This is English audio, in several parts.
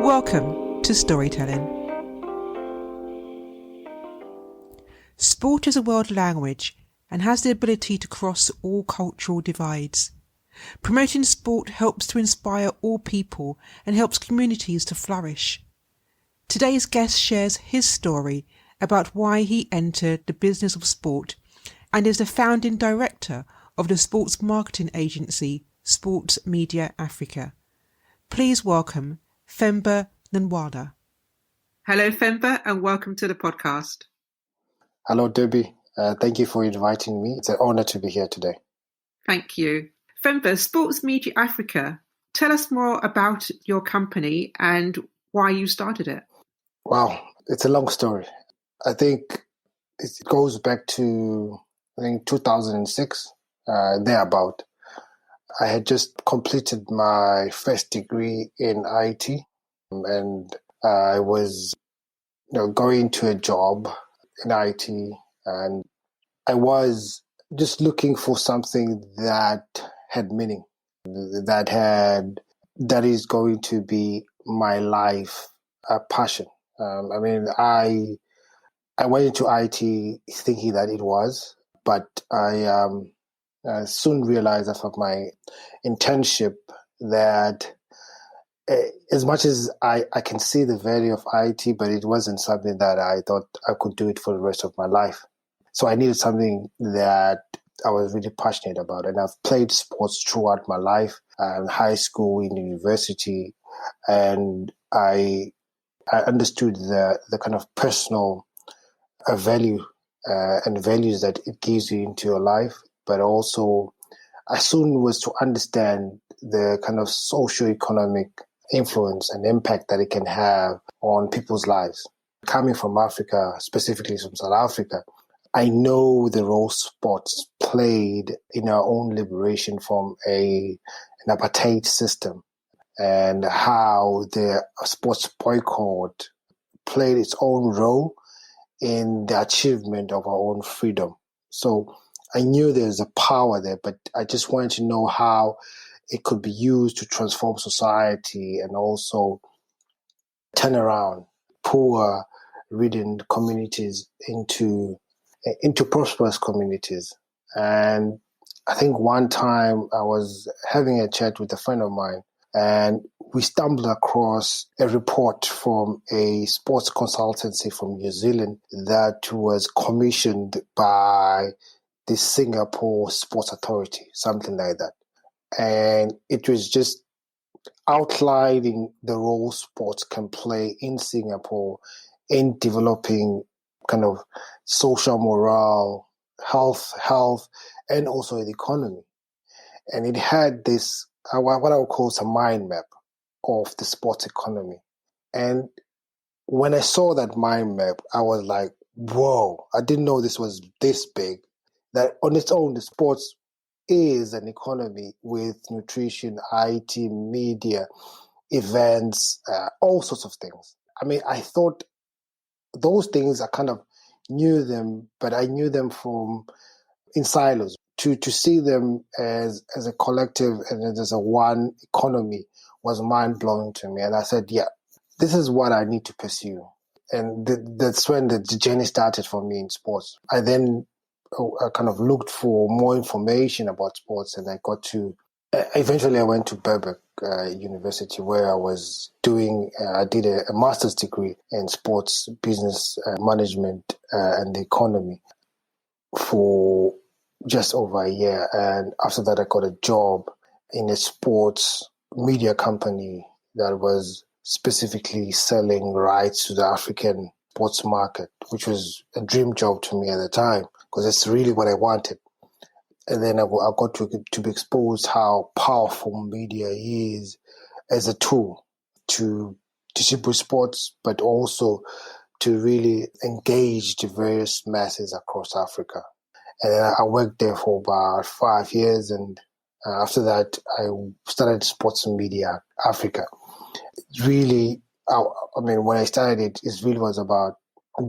Welcome to Storytelling. Sport is a world language and has the ability to cross all cultural divides. Promoting sport helps to inspire all people and helps communities to flourish. Today's guest shares his story about why he entered the business of sport and is the founding director of the sports marketing agency Sports Media Africa. Please welcome Themba Ndlwna. Hello, Themba, and welcome to the podcast. Hello, Debbie. Thank you for inviting me. It's an honor to be here today. Thank you. Themba, Sports Media Africa, tell us more about your company and why you started it. Wow, it's a long story. I think it goes back to, 2006, thereabout. I had just completed my first degree in IT, and I was going to a job in IT, and I was just looking for something that had meaning, that is going to be my life passion. I went into IT thinking that it was, but I soon realized after my internship that as much as I can see the value of IT, but it wasn't something that I thought I could do it for the rest of my life. So I needed something that I was really passionate about. And I've played sports throughout my life, in high school, in university, and I understood the kind of personal value and values that it gives you into your life. But also, I soon was to understand the kind of socio-economic influence and impact that it can have on people's lives. Coming from Africa, specifically from South Africa, I know the role sports played in our own liberation from an apartheid system, and how the sports boycott played its own role in the achievement of our own freedom. So I knew there's a power there, but I just wanted to know how it could be used to transform society and also turn around poor-ridden communities into prosperous communities. And I think one time I was having a chat with a friend of mine, and we stumbled across a report from a sports consultancy from New Zealand that was commissioned by the Singapore Sports Authority, something like that. And it was just outlining the role sports can play in Singapore in developing kind of social morale, health, and also the economy. And it had this, what I would call a mind map of the sports economy. And when I saw that mind map, I was like, whoa, I didn't know this was this big. That on its own, the sports is an economy with nutrition, IT, media, events, all sorts of things. I mean, I thought those things I kind of knew them, but I knew them from in silos. To see them as a collective and as a one economy was mind-blowing to me. And I said, yeah, this is what I need to pursue. And that's when the journey started for me in sports. I then kind of looked for more information about sports, and I got to, eventually I went to Berwick University, where I was I did a master's degree in sports business management and the economy for just over a year. And after that, I got a job in a sports media company that was specifically selling rights to the African sports market, which was a dream job to me at the time, because that's really what I wanted. And then I got to be exposed how powerful media is as a tool to distribute sports, but also to really engage the various masses across Africa. And then I worked there for about 5 years, and after that, I started Sports Media Africa. Really, when I started it really was about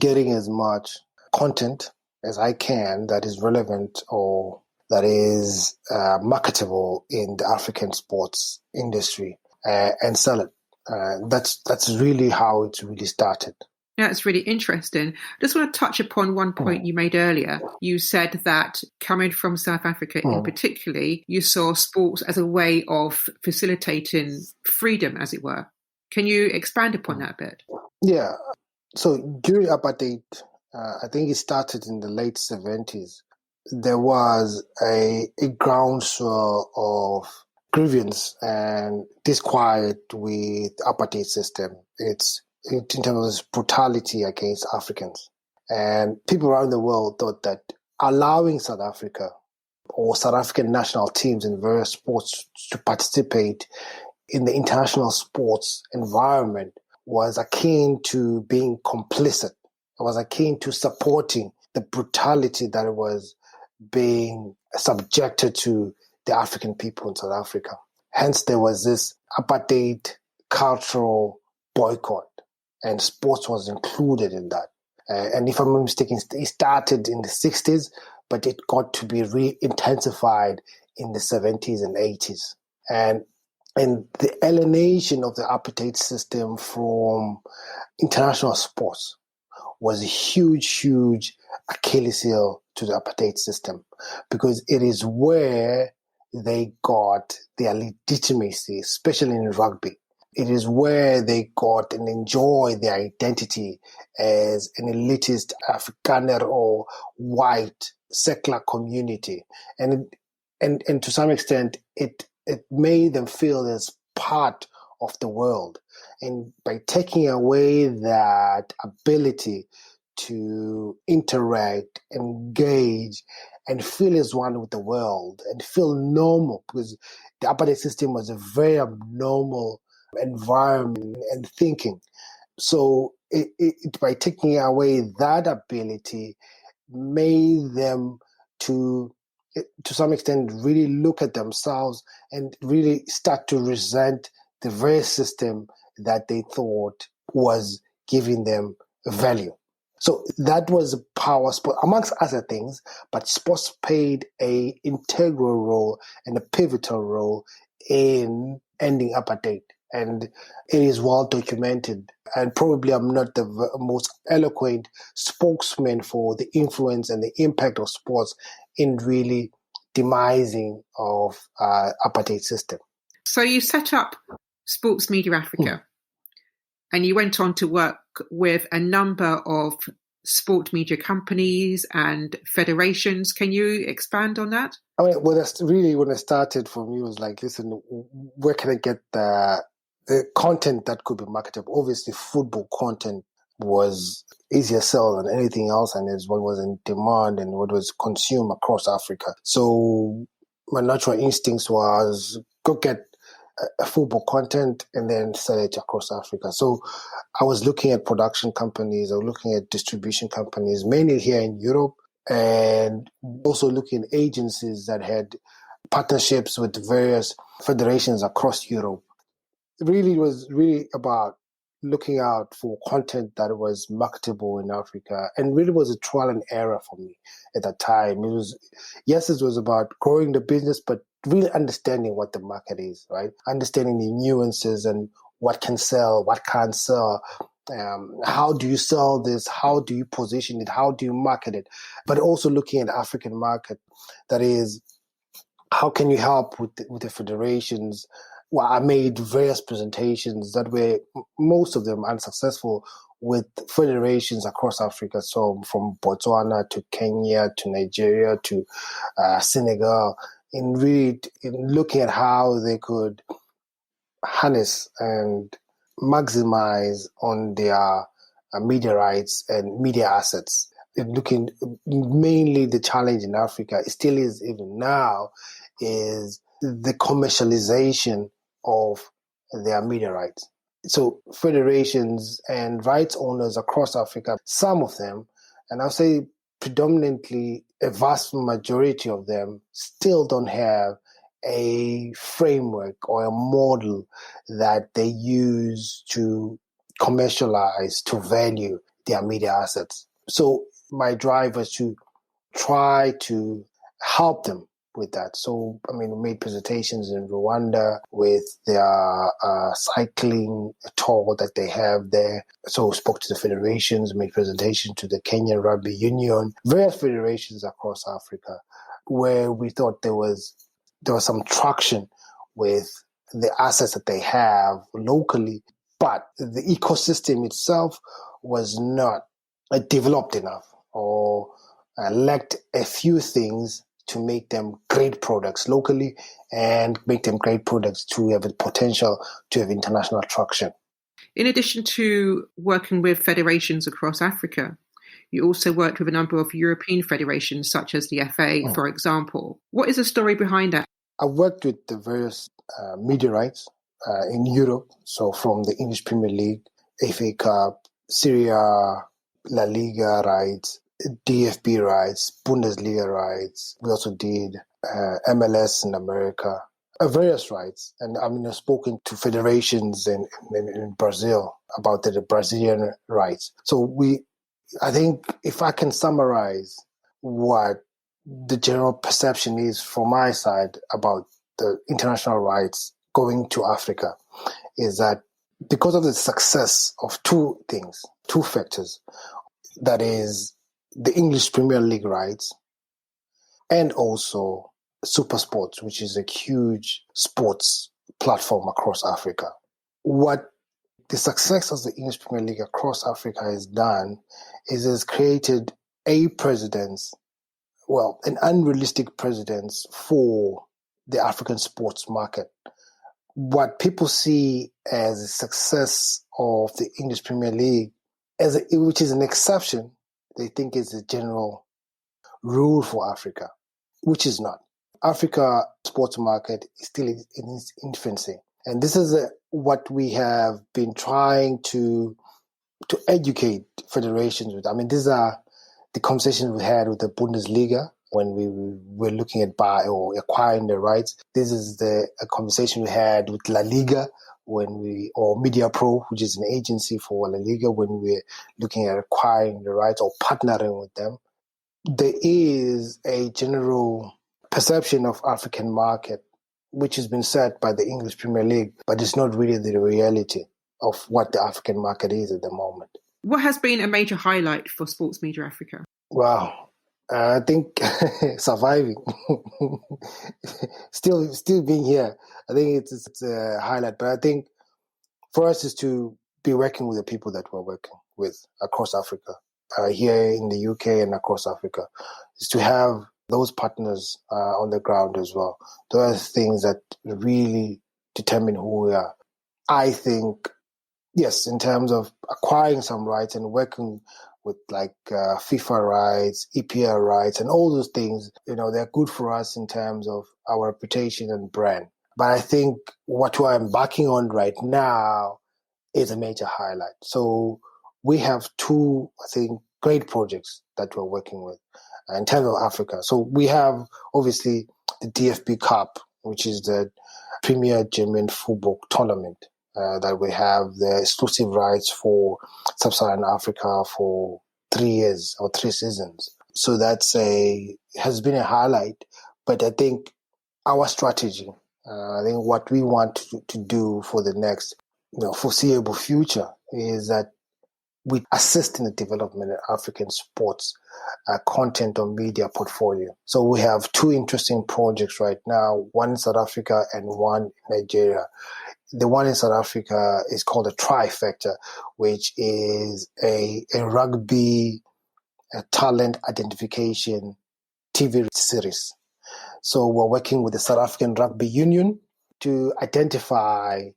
getting as much content as I can that is relevant or that is marketable in the African sports industry and sell it. That's really how it really started. Yeah, it's really interesting. I just want to touch upon one point you made earlier. You said that coming from South Africa in particularly, you saw sports as a way of facilitating freedom, as it were. Can you expand upon that a bit? Yeah. So during apartheid, I think it started in the late 70s. There was a groundswell of grievance and disquiet with the apartheid system. It's in terms of its brutality against Africans. And people around the world thought that allowing South Africa or South African national teams in various sports to participate in the international sports environment was akin to being complicit. It was akin to supporting the brutality that was being subjected to the African people in South Africa. Hence, there was this apartheid cultural boycott, and sports was included in that. And if I'm not mistaken, it started in the 60s, but it got to be re-intensified in the 70s and 80s. And the alienation of the apartheid system from international sports was a huge Achilles heel to the apartheid system, because it is where they got their legitimacy, especially in rugby. It is where they got and enjoyed their identity as an elitist Afrikaner or white secular community. And to some extent, it made them feel as part of the world. And by taking away that ability to interact, engage, and feel as one with the world and feel normal, because the apartheid system was a very abnormal environment and thinking. So by taking away that ability, made them to some extent really look at themselves and really start to resent the very system that they thought was giving them value. So that was a power sport, amongst other things, but sports played an integral role and a pivotal role in ending apartheid. And it is well documented. And probably I'm not the most eloquent spokesman for the influence and the impact of sports in really demising of apartheid system. So you set up Sports Media Africa, and you went on to work with a number of sport media companies and federations. Can you expand on that? I mean, when I started for me, was like, listen, where can I get the content that could be marketable? Obviously, football content was easier sell than anything else, and is what was in demand and what was consumed across Africa. So my natural instincts was go get a football content and then sell it across Africa. So I was looking at production companies, I was looking at distribution companies, mainly here in Europe, and also looking at agencies that had partnerships with various federations across Europe. It really was about looking out for content that was marketable in Africa, and really was a trial and error for me at that time. It was about growing the business, but really understanding what the market is, right? Understanding the nuances and what can sell, what can't sell. How do you sell this? How do you position it? How do you market it? But also looking at the African market, that is, how can you help with the federations? Well, I made various presentations that were, most of them unsuccessful, with federations across Africa. So from Botswana to Kenya to Nigeria to Senegal, in looking at how they could harness and maximize on their media rights and media assets. Looking mainly, the challenge in Africa, it still is even now, is the commercialization of their media rights. So federations and rights owners across Africa, some of them, and I'll say predominantly a vast majority of them, still don't have a framework or a model that they use to commercialize, to value their media assets. So my drive was to try to help them with that. So, I mean, we made presentations in Rwanda with their cycling tour that they have there. So, spoke to the federations, made presentations to the Kenyan Rugby Union, various federations across Africa, where we thought there was some traction with the assets that they have locally, but the ecosystem itself was not developed enough or lacked a few things to make them great products locally and make them great products to have the potential to have international traction. In addition to working with federations across Africa, you also worked with a number of European federations, such as the FA, for example. What is the story behind that? I've worked with the various media rights in Europe, so from the English Premier League, FA Cup, Serie A, La Liga rights, DFB rights, Bundesliga rights. We also did MLS in America, various rights. And I mean, I've spoken to federations in Brazil about the Brazilian rights. So I think if I can summarize what the general perception is from my side about the international rights going to Africa, is that because of the success of two factors, that is the English Premier League rights and also Super Sports, which is a huge sports platform across Africa. What the success of the English Premier League across Africa has done is it's created an unrealistic precedence for the African sports market. What people see as a success of the English Premier League, which is an exception, they think is a general rule for Africa, which is not. Africa sports market is still in its infancy. And this is what we have been trying to educate federations with. I mean, these are the conversations we had with the Bundesliga when we were looking at acquiring the rights. This is a conversation we had with La Liga or Media Pro, which is an agency for La Liga, when we're looking at acquiring the rights or partnering with them. There is a general perception of African market, which has been set by the English Premier League, but it's not really the reality of what the African market is at the moment. What has been a major highlight for Sports Media Africa? Wow. I think surviving, still being here. I think it's a highlight, but I think for us is to be working with the people that we're working with across Africa, here in the UK and across Africa, is to have those partners on the ground as well. Those are things that really determine who we are. I think, yes, in terms of acquiring some rights and working with like FIFA rights, EPL rights, and all those things, they're good for us in terms of our reputation and brand. But I think what we're embarking on right now is a major highlight. So we have two, I think, great projects that we're working with in terms of Africa. So we have, obviously, the DFB Cup, which is the Premier German football tournament. That we have the exclusive rights for Sub-Saharan Africa for 3 years or 3 seasons. So has been a highlight. But I think our strategy, I think what we want to do for the next foreseeable future is that we assist in the development of African sports content or media portfolio. So we have 2 interesting projects right now, one in South Africa and one in Nigeria. The one in South Africa is called a Trifecta, which is a rugby talent identification TV series. So we're working with the South African Rugby Union to identify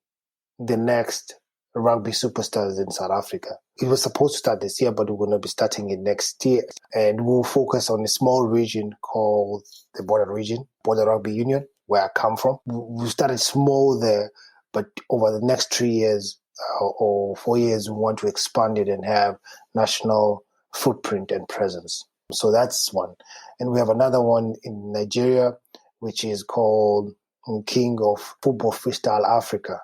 the next rugby superstars in South Africa. It was supposed to start this year, but we're going to be starting it next year. And we'll focus on a small region called the Border region, Border Rugby Union, where I come from. We started small there, but over the next 3 years or 4 years, we want to expand it and have national footprint and presence. So that's one. And we have another one in Nigeria, which is called King of Football Freestyle Africa,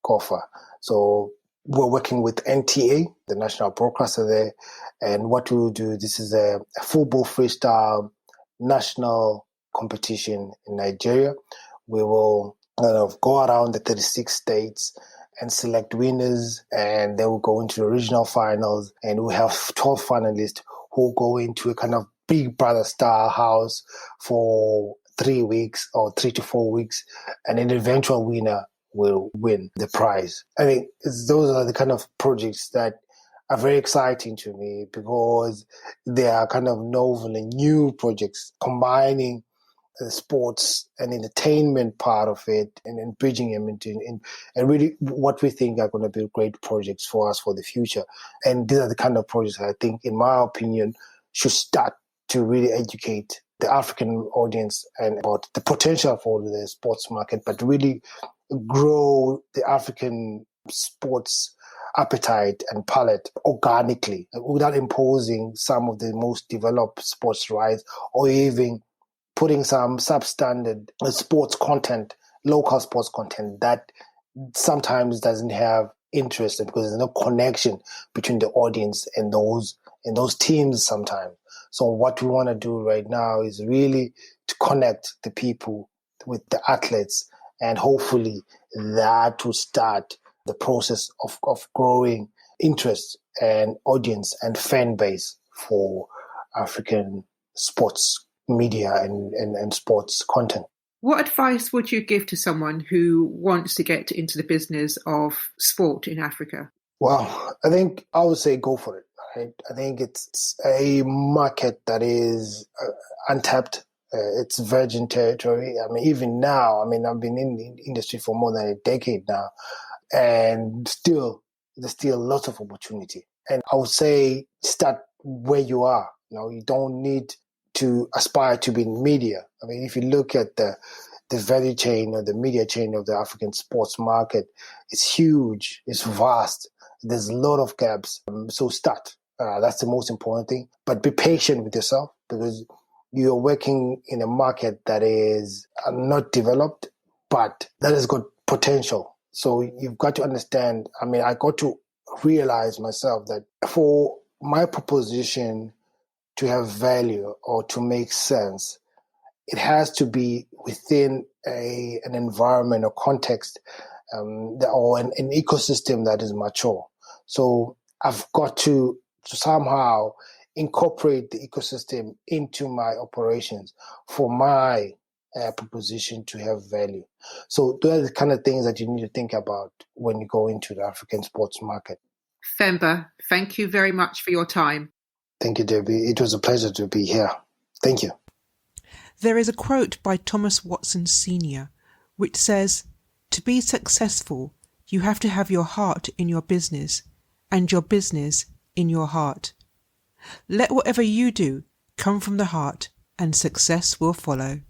KOFA. So we're working with NTA, the national broadcaster there. And what we will do, this is a football freestyle national competition in Nigeria. We will kind of go around the 36 states and select winners, and they will go into the regional finals, and we have 12 finalists who go into a kind of Big Brother style house for 3 weeks or 3 to 4 weeks, and an eventual winner will win the prize. I think those are the kind of projects that are very exciting to me because they are kind of novel and new projects combining the sports and entertainment part of it and bridging them into and really what we think are going to be great projects for us for the future. And these are the kind of projects that I think, in my opinion, should start to really educate the African audience and about the potential for the sports market, but really grow the African sports appetite and palette organically without imposing some of the most developed sports rights or even putting some substandard sports content, local sports content that sometimes doesn't have interest because there's no connection between the audience and those teams sometimes. So what we want to do right now is really to connect the people with the athletes, and hopefully that will start the process of growing interest and audience and fan base for African sports media and sports content. What advice would you give to someone who wants to get into the business of sport in Africa? Well, I think I would say go for it. Right? I think it's a market that is untapped. It's virgin territory. I mean, even now, I've been in the industry for more than a decade now, and there's still lots of opportunity. And I would say start where you are. You don't need to aspire to be in media. I mean, if you look at the value chain or the media chain of the African sports market, it's huge, it's vast. There's a lot of gaps. So start. That's the most important thing. But be patient with yourself because you're working in a market that is not developed, but that has got potential. So you've got to understand. I got to realize myself that for my proposition to have value or to make sense, it has to be within an environment or context or an ecosystem that is mature. So I've got to somehow incorporate the ecosystem into my operations for my proposition to have value. So those are the kind of things that you need to think about when you go into the African sports market. Themba, thank you very much for your time. Thank you, Debbie. It was a pleasure to be here. Thank you. There is a quote by Thomas Watson Sr. which says, "To be successful, you have to have your heart in your business and your business in your heart. Let whatever you do come from the heart and success will follow."